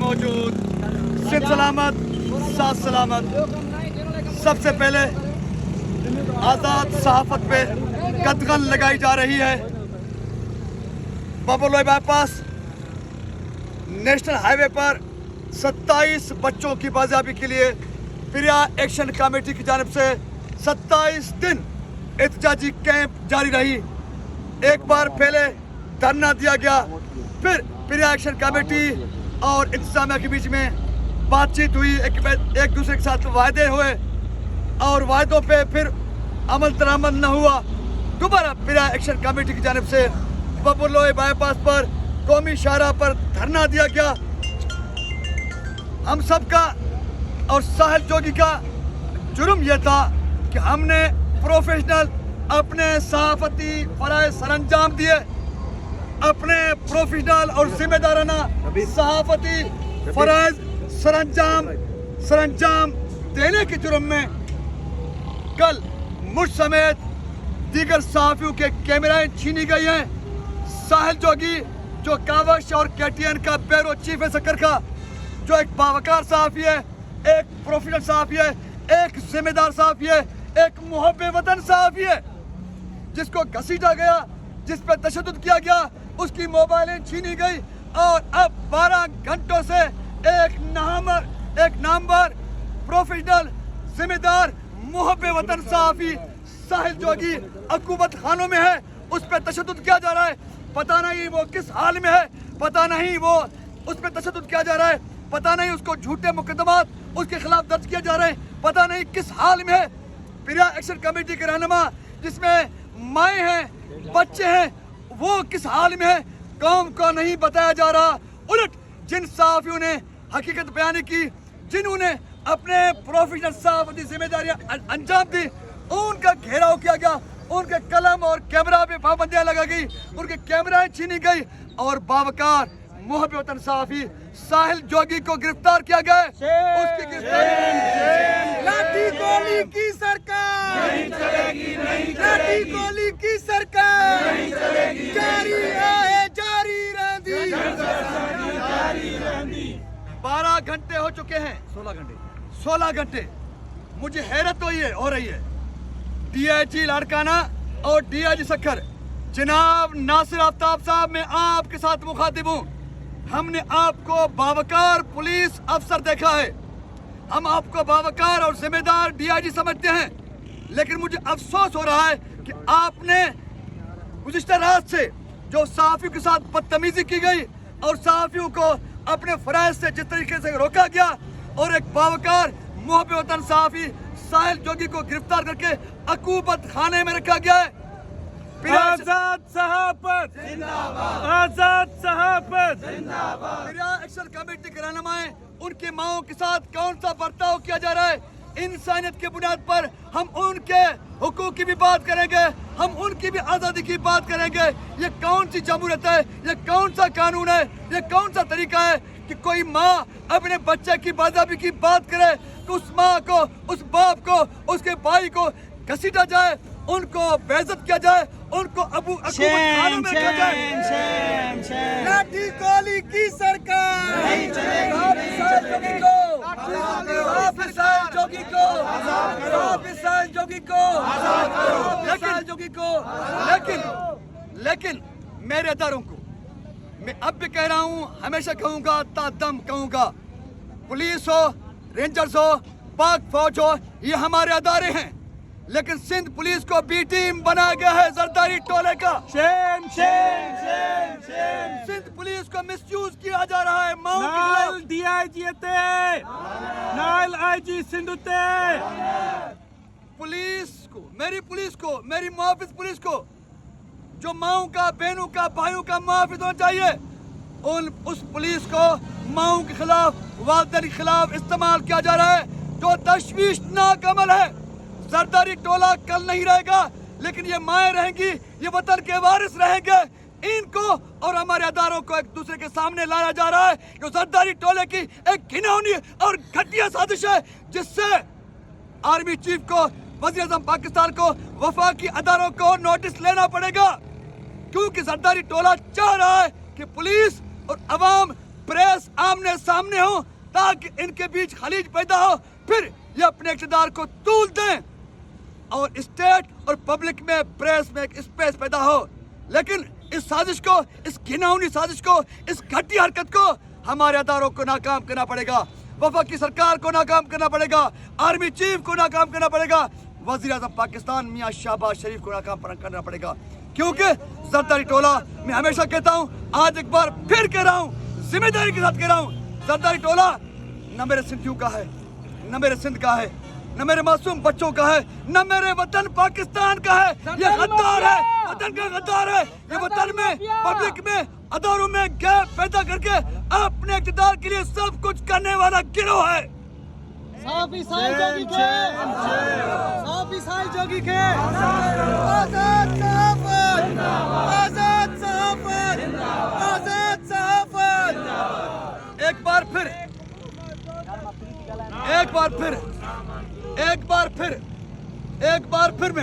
موجود सिंध सलामत साथ सलामत। सबसे पहले आज़ाद सहाफ़त पे कदगन लगाई जा रही है। बाबू लोई बाईपास नेशनल हाईवे पर 27 बच्चों की बाजियाबी के लिए प्रिया एक्शन कमेटी की जानिब से 27 दिन एहतजाजी कैंप जारी रही। एक बार पहले धरना दिया गया, फिर प्रिया एक्शन कमेटी और इंतजामिया के बीच में बातचीत हुई, एक दूसरे के साथ वायदे हुए और वायदों पे फिर अमल दरामद न हुआ। दोबारा प्रिया एक्शन कमेटी की जानिब से बाबू लोई बाईपास पर कौमी शाहराह पर धरना दिया गया। हम सब का और साहिल जोगी का जुर्म यह था कि हमने प्रोफेशनल अपने सहाफती फराइज़ सरअंजाम दिए, अपने प्रोफेशनल और जिम्मेदाराना सहाफती फराइज़ सरअंजाम देने के जुर्म में कल मुझ समेत दीगर सहाफियों के कैमराएं छीनी गई हैं। साहिल जोगी जो कावश और KTN का ब्यूरो चीफ है सकर का, जो एक बावकार सहाफी है, एक प्रोफेशनल सहाफी है, एक जिम्मेदार सहाफी है, एक मुहब्बे वतन सहाफी है, जिसको घसीटा गया, जिस पर तशद्दुद किया गया, उसकी मोबाइलें छीनी गई और अब 12 घंटों से एक नामवर प्रोफेशनल जिम्मेदार मुहब्बे वतन सहाफी साहिल जोगी अकूबत खानों में है। उस पर तशद्दुद किया जा रहा है, पता नहीं वो किस हाल में है, पता नहीं वो उस पर तशद्दुद किया जा रहा है, पता नहीं उसको झूठे मुकदमात उसके खिलाफ दर्ज किए जा रहे हैं, पता नहीं किस हाल में है। प्रिया एक्शन कमेटी के रहनुमा जिसमें माएँ हैं, बच्चे हैं, वो किस हाल में है, कौम को नहीं बताया जा रहा। उलट जिन सहाफियों ने हकीकत बयानी की, जिन्होंने अपने प्रोफेशनल सहाफती जिम्मेदारियां अंजाम दी, उनका घेराव किया गया, उनके कलम और कैमरा पे पाबंदियां लगा गई, उनके कैमराएं छीनी गई और बावकार मुहब्बे वतन सहाफी साहिल जोगी को गिरफ्तार किया गया। उसकी गिरफ्तारी लाठी गोली की सरकार नहीं चलेगी, नहीं लाठी गोली की सरकार नहीं चलेगी, जारी है, जारी रहंदी। 12 घंटे हो चुके हैं, 16 घंटे। मुझे हैरत हो रही है DIG लाड़काना और DIG सखर, जनाब नासिर आफ्ताब साहब, मैं आपके साथ मुखातिब हूँ। हमने आपको बावकार पुलिस अफसर देखा है, हम आपको बावकार और जिम्मेदार DIG समझते हैं, लेकिन मुझे अफसोस हो रहा है कि आपने गुज़िश्ता रात से जो सहाफियों के साथ बदतमीजी की गई और सहाफियों को अपने फराइज़ से जिस तरीके से रोका गया और एक बावकार मुहब्बे वतन सहाफी साहिल जोगी को गिरफ्तार करके अकूबत खाने में रखा गया है। आजाद सहाफत जिंदाबाद, आजाद सहाफत जिंदाबाद। प्रिया एक्शन कमेटी के रहनुमाएं, उनकी माओं के साथ कौन सा बर्ताव किया जा रहा है, इंसानियत की बुनियाद पर हम उनके हुकूक की भी बात करेंगे, हम उनकी भी आज़ादी की बात करेंगे। ये कौन सी जमहूरियत है, ये कौन सा कानून है, ये कौन सा तरीका है कि कोई माँ अपने बच्चे की बाज़ाबी की बात करे तो उस माँ को, उस बाप को, उसके भाई को घसीटा जाए, उनको बेइज्जत किया जाए, उनको खानों में रखा जाए। लाठी गोली की सरकार नहीं चलेगी, लेकिन मेरे अदारों को मैं अब भी कह रहा हूँ, हमेशा कहूँगा, तादम कहूँगा, पुलिस हो, रेंजर्स हो, पाक फौज हो, ये हमारे अदारे हैं, लेकिन सिंध पुलिस को B टीम बनाया गया है जरदारी टोले का। Shame shame shame shame. Sindh police को मिसयूज किया जा रहा है। नाल DIG ते नाल IG सिंधु ते पुलिस को, मेरी मुहाफिज पुलिस को, जो माओं का, बहनों का, भाइयों का मुहाफिज होना चाहिए, उस पुलिस को माओं के खिलाफ, वालिदैन के खिलाफ इस्तेमाल किया जा रहा है, जो तशवीशनाक अमल है। जरदारी टोला कल नहीं रहेगा, लेकिन ये माएँ रहेंगी, ये वतन के वारिस रहेंगे। इनको और हमारे अदारों को एक दूसरे के सामने लाया जा रहा है। जो जरदारी टोले की एक घिनौनी और घटिया साजिश है, जिससे आर्मी चीफ को, वज़ीर आज़म पाकिस्तान को, वफाकी अदारों को नोटिस लेना पड़ेगा, क्योंकि जरदारी टोला चाह रहा है कि पुलिस और अवाम प्रेस आमने सामने हो ताकि इनके बीच खलीज पैदा हो, फिर ये अपने इक़्तिदार को तूल दें और स्टेट और पब्लिक में प्रेस में एक स्पेस पैदा हो। लेकिन इस साजिश को, इस घिनौनी साजिश को, इस घटिया हरकत को हमारे अदारों को नाकाम करना पड़ेगा, वफाकी सरकार को नाकाम करना पड़ेगा, आर्मी चीफ को नाकाम करना पड़ेगा, वज़ीर आज़म पाकिस्तान मियां शहबाज शरीफ को नाकाम करना पड़ेगा। क्योंकि जरदारी टोला, मैं हमेशा कहता हूँ, आज एक बार फिर कह रहा हूँ, जिम्मेदारी के साथ कह रहा हूँ, जरदारी टोला न मेरे सिंधियों का है, न मेरे सिंध का है, न मेरे मासूम बच्चों का है, न मेरे वतन पाकिस्तान का है। ये गद्दार है, वतन का गद्दार है। ये वतन में, पब्लिक में, अदारों में गैप पैदा करके अपने इक़्तिदार के लिए सब कुछ करने वाला गिरोह है। साहब साहिल जोगी के, साहब साहिल जोगी के, आजाद सहाफ़त, आजाद सहाफ़त, आजाद सहाफ़त। एक बार फिर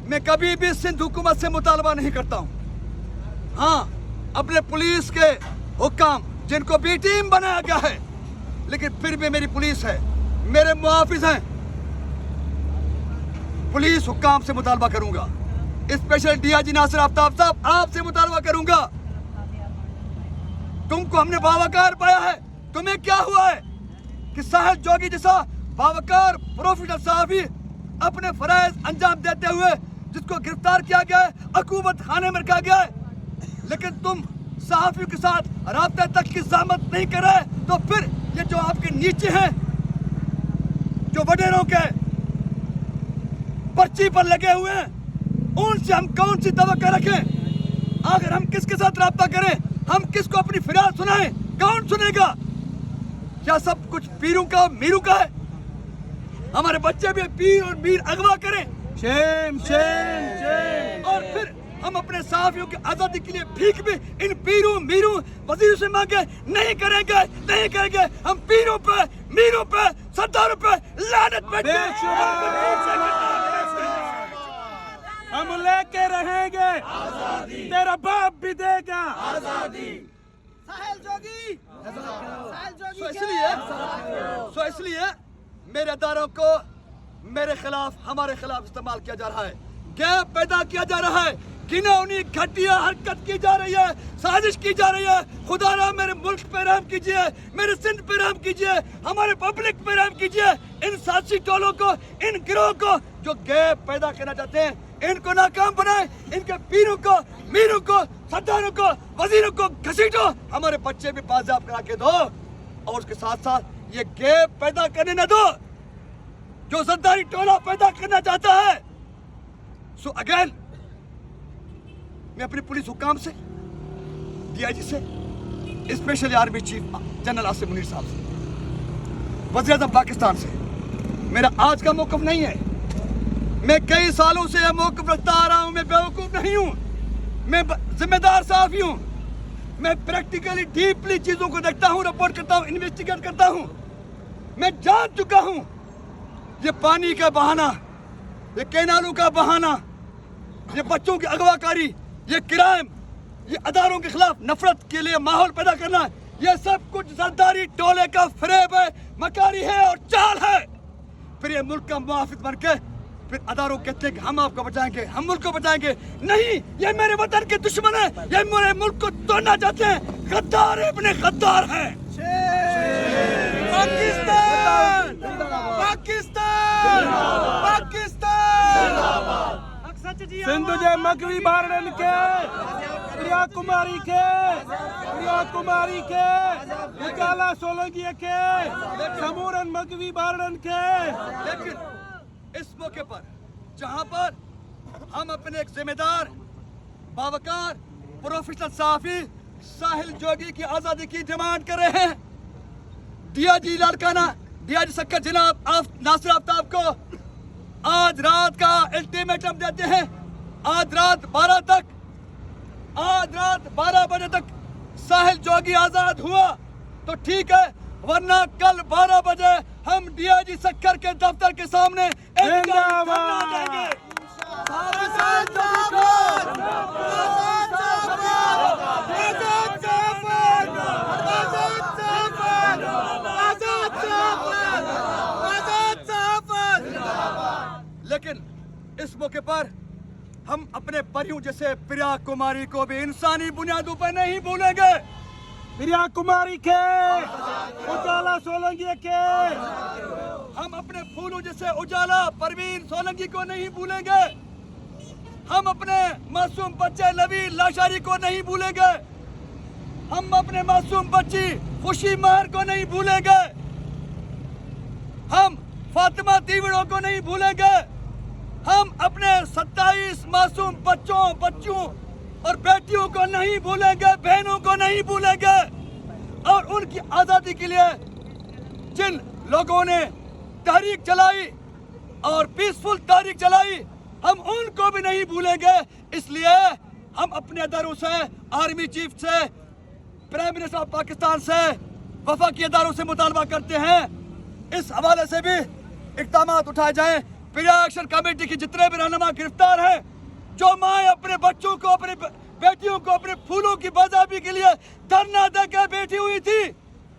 मैं कभी भी सिंध हुकूमत से मुतालबा नहीं करता हूँ। हाँ, अपने पुलिस के हुक्काम जिनको बी टीम बनाया गया है, लेकिन फिर भी मेरी पुलिस है, मेरे मुआफिज हैं, पुलिस हुक्काम से मुतालबा करूंगा। स्पेशल डीआईजी नासिर आफ्ताब साहब, आपसे मुतालबा करूंगा। तुमको हमने बावकार पाया है, तुम्हें क्या हुआ है कि साहिल जोगी जैसा बावकार प्रोफेशनल सहाफ़ी अपने फराइज अंजाम देते हुए जिसको गिरफ्तार किया गया है, अकूमत खाने में रखा गया है, लेकिन तुम सहाफ़ियों के साथ राब्ता तक की ज़हमत नहीं कर रहे, तो फिर ये जो आपके नीचे हैं, जो वडेरों के पर्ची पर लगे हुए हैं, उनसे हम कौन सी तवक्को रखें? आखिर हम किसके साथ राब्ता करें? हम किसको अपनी फिरियाद सुनाएं? कौन सुनेगा? क्या सब कुछ पीरों का, मीरों का है? हमारे बच्चे भी पीर और मीर अगवा करें, शेम शेम शेम, और फिर हम अपने सहाफ़ियों की आज़ादी के लिए भीख भी इन पीरों, मीरों, वज़ीरों से मांगे नहीं करेंगे। हम पीरों पे, मीरों पे, सरदारों पे लानत हम लेके रहेंगे, तेरा बाप भी देगा आजादी। साहिल जोगी, इसलिए मेरे अदारों को मेरे खिलाफ, हमारे खिलाफ इस्तेमाल किया जा रहा है, गैप पैदा किया जा रहा है, घिनौनी घटिया हरकत की जा रही है, साजिश की जा रही है। खुदा ना मेरे मुल्क पे रहम कीजिए, मेरे सिंध पे रहम कीजिए, हमारे पब्लिक पे रहम कीजिए। इन साजिशी टोलों को, इन गिरोह को जो गैप पैदा करना चाहते हैं, इनको नाकाम बनाए, इनके पीरों को, मीरों को, सरदारों को, वजीरों को घसीटो, हमारे बच्चे भी बाज़ाब करा के दो, और उसके साथ साथ ये गैप पैदा करने न दो जो सरदारी टोला पैदा करना चाहता है। सो अगेन मैं अपने पुलिस हुक्काम से, डीआईजी से, special army chief general Asif Munir साहब से, वज़ीर आज़म पाकिस्तान से, मेरा आज का मौक़िफ़ नहीं है। मैं कई सालों से यह मौक़िफ़ रखता आ रहा हूँ। मैं बेवकूफ़ नहीं हूँ, मैं जिम्मेदार सहाफ़ी हूँ। मैं प्रैक्टिकली डीपली चीज़ों को देखता हूँ, रिपोर्ट करता हूँ, इन्वेस्टिगेट करता हूँ। मैं जान चुका हूँ ये पानी का बहाना, ये कैनालों का बहाना, ये बच्चों की अगवाकारी, ये क्राइम, ये अदारों के खिलाफ नफरत के लिए माहौल पैदा करना, ये सब कुछ सरदारी टोले का फरेब है, मकारी है और चाल है। फिर ये मुल्क का मुआफिज बन के फिर अदारों कहते हैं कि हम आपको बचाएंगे, हम मुल्क को बचाएंगे। नहीं, ये मेरे वतन के दुश्मन है, ये मेरे मुल्क को तोड़ना चाहते हैं। गद्दार इब्ने गद्दार हैं। पाकिस्तान, पाकिस्तान, पाकिस्तान। सिंधु जे मगवी बारन के, प्रिया कुमारी के, निकाला सोलंकी के, समूरन मगवी बारन के। लेकिन इस मौके पर जहां पर हम अपने एक जिम्मेदार, बावकार, प्रोफेशनल सहाफ़ी साहिल जोगी की आज़ादी की डिमांड कर रहे हैं, डीआईजी लाड़काना, डीआईजी सक्कर जनाब नासिर आफ्ताब को आज रात का अल्टीमेटम देते हैं। आज रात 12 बजे तक साहिल जोगी आज़ाद हुआ तो ठीक है, वरना कल 12 बजे हम डीआईजी सक्कर के दफ्तर के सामने धरना देंगे। پر ہم اپنے پریوں جیسے پریا کماری کو بھی انسانی بنیادوں پر نہیں بھولیں گے. پریا کماری کے اجالا سولنگی کے ہم اپنے پھولوں جیسے اجالا پروین سولنگی کو نہیں بھولیں گے. ہم اپنے معصوم بچے لوی لاشاری کو نہیں بھولیں گے. ہم اپنے معصوم بچی خوشی مہر کو نہیں بھولیں گے. ہم فاطمہ تیوڑوں کو نہیں بھولیں گے. ہم اپنے 27 معصوم بچوں اور بیٹیوں کو نہیں بھولیں گے, بہنوں کو نہیں بھولیں گے. اور ان کی آزادی کے لیے جن لوگوں نے تحریک چلائی اور پیسفل تحریک چلائی, ہم ان کو بھی نہیں بھولیں گے. اس لیے ہم اپنے اداروں سے, آرمی چیف سے, پرائم منسٹر آف پاکستان سے, وفاقی اداروں سے مطالبہ کرتے ہیں اس حوالے سے بھی اقدامات اٹھائے جائیں. پریا ایکشن کمیٹی کی جتنے بھی رہنما گرفتار ہیں, جو مائیں اپنے بچوں کو, اپنے بیٹیوں کو, اپنے پھولوں کی بازیابی کے لیے دھرنا دے کے بیٹھی ہوئی تھی,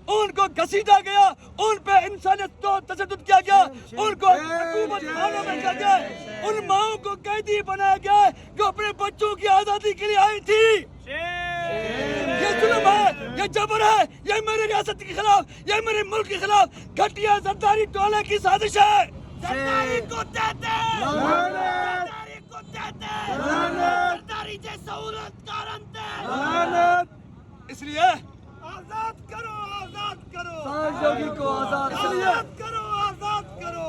ان کو گھسیٹا گیا, ان پہ انسانیت کو تشدد کیا گیا, ان کو حکومت خانوں میں کیا گیا, ان ماؤں کو قیدی بنایا گیا جو اپنے بچوں کی آزادی کے لیے آئی تھی. یہ ظلم ہے, یہ جبر ہے, یہ میرے ریاست کے خلاف, یہ میرے ملک کے خلاف گھٹیا زرداری ٹولے کی سازش ہے. زرداری کو دیتے, زرداری کو دیتے, زرداری جے سہولت کارنتے. اس لیے آزاد کرو, آزاد کرو ساحل جوگی کو, آزاد کرو, آزاد کرو.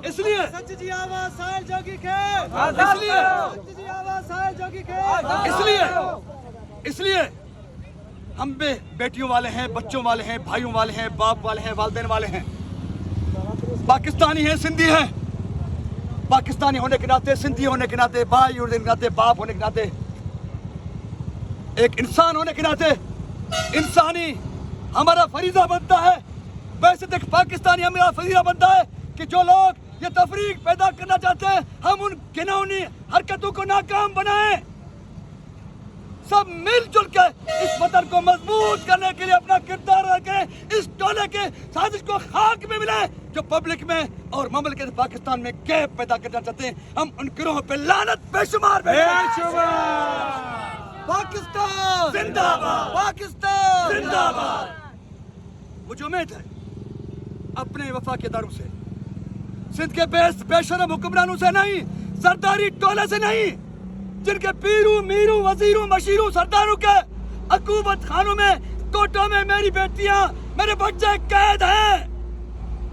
اس لیے سچ جی آواز ساحل جوگی کے, اس لیے سچ جی آواز ساحل جوگی کے, اس لیے ہم بے بیٹیوں والے ہیں, بچوں والے ہیں, بھائیوں والے ہیں, باپ والے ہیں, والدین والے ہیں, پاکستانی ہیں, سندھی ہیں. پاکستانی ہونے کے ناطے, سندھی ہونے کے ناطے, بھائی ہونے کے ناطے, باپ ہونے کے ناطے, ایک انسان ہونے کے ناطے انسانی ہمارا فریضہ بنتا ہے. ویسے دیکھ پاکستانی ہمارا فریضہ بنتا ہے کہ جو لوگ یہ تفریق پیدا کرنا چاہتے ہیں, ہم ان گھناؤنی حرکتوں کو ناکام بنائیں. سب مل جل کے اس وطن کو مضبوط کرنے کے لیے اپنا کردار ادا کریں. اس ٹولے کے سازش کو خاک میں ملائیں جو پبلک میں اور مملکت پاکستان میں گیپ پیدا کرنا چاہتے ہیں. ہم ان گروہوں پہ لعنت بے شمار پاکستان زندہ باد, پاکستان زندہ باد. مجھے امید ہے اپنے وفاقی اداروں سے, سندھ کے بے شرم حکمرانوں سے نہیں, سرداری ٹولے سے نہیں, جن کے پیروں میروں وزیروں مشیروں سرداروں کے حکومت خانوں میں کوٹوں میں میری بیٹیاں میرے بچے قید ہیں.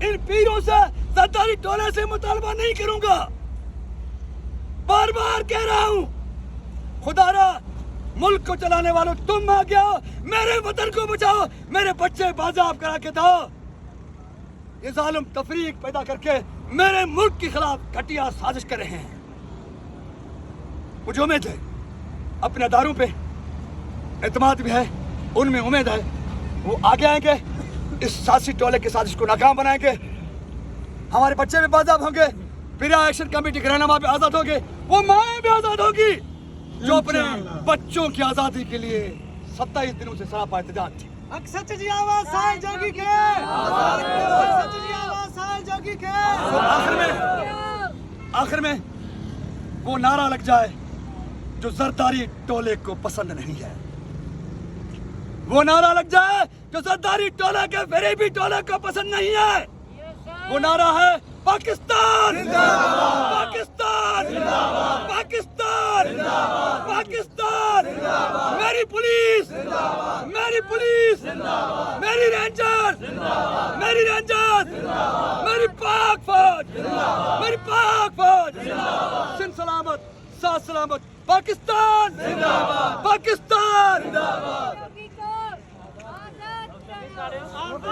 ان پیروں سے سرداری ٹولے سے مطالبہ نہیں کروں گا. بار بار کہہ رہا ہوں, خدا را ملک کو چلانے والوں تم آ گیا, میرے وطن کو بچاؤ, میرے بچے بازیاب کرا کے دو. یہ ظالم تفریق پیدا کر کے میرے ملک کے خلاف گھٹیا سازش کر رہے ہیں. مجھے امید ہے اپنے اداروں پہ اعتماد بھی ہے, ان میں امید ہے وہ آگے آئیں گے, اس سیاسی ٹولے کی سازش کو ناکام بنائیں گے. ہمارے بچے بھی بازیاب ہوں گے, پریا ایکشن کمیٹی کے رہنما بھی آزاد ہوں گے, وہ مائیں بھی آزاد ہوگی جو اپنے بچوں کی آزادی کے لیے 27 دنوں سے سراپا احتجاج تھی. سچ جی آواز ساحل جوگی کے, سچ جی آواز ساحل جوگی کے. آخر میں وہ نعرہ لگ جائے جو زرداری ٹولے کو پسند نہیں ہے. وہ نعرہ لگ جائے جو زرداری ٹولے کے فریبی ٹولے کو پسند نہیں ہے. وہ نعرہ ہے پاکستان پاکستان پاکستان پاکستان. میری پولیس, میری پولیس, میری رینجرز, میری رینجرز, میری پاک فوج, میری پاک فوج. سن سلامت, ساتھ سلامت. پاکستان پاکستان.